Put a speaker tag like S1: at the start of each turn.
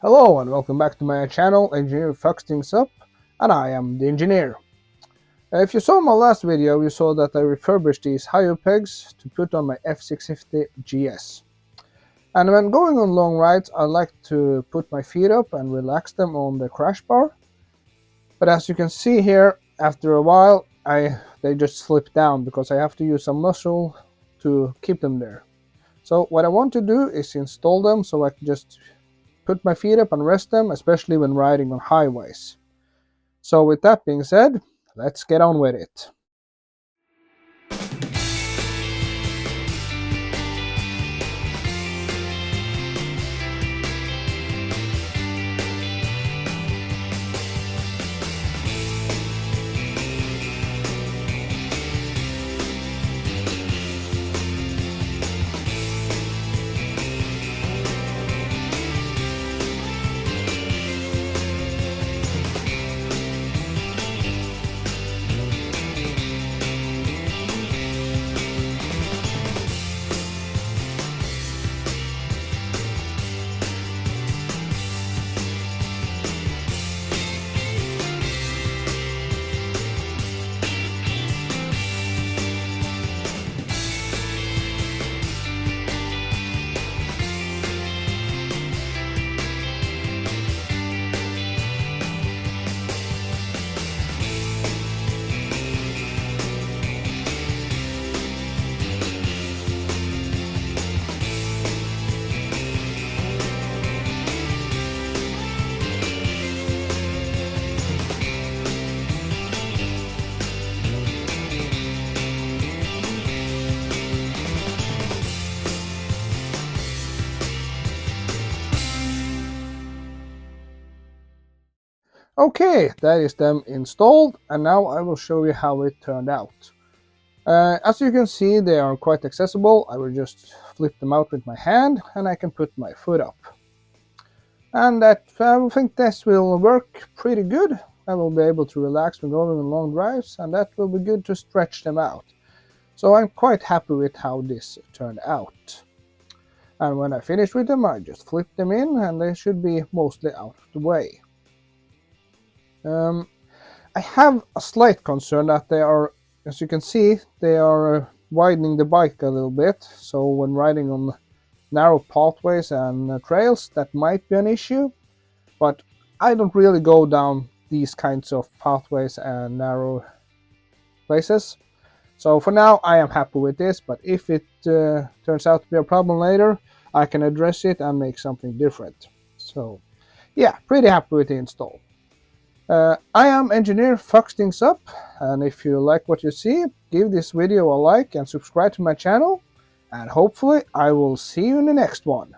S1: Hello and welcome back to my channel, Engineer Fucks Things Up, and I am the engineer. If you saw my last video, you saw that I refurbished these highway pegs to put on my F650GS. And when going on long rides, I like to put my feet up and relax them on the crash bar. But as you can see here, after a while, they just slip down because I have to use some muscle to keep them there. So what I want to do is install them so I can just put my feet up and rest them, especially when riding on highways. So with that being said, let's get on with it. Okay, that is them installed, and now I will show you how it turned out. As you can see, they are quite accessible. I will just flip them out with my hand and I can put my foot up. And I think this will work pretty good. I will be able to relax when going on long drives, and that will be good to stretch them out. So I'm quite happy with how this turned out. And when I finish with them, I just flip them in and they should be mostly out of the way. I have a slight concern that they are, as you can see, they are widening the bike a little bit. So when riding on narrow pathways and trails, that might be an issue. But I don't really go down these kinds of pathways and narrow places. So for now, I am happy with this. But if it turns out to be a problem later, I can address it and make something different. So yeah, pretty happy with the install. I am Engineer Fucks Things Up, and if you like what you see, give this video a like and subscribe to my channel, and hopefully I will see you in the next one.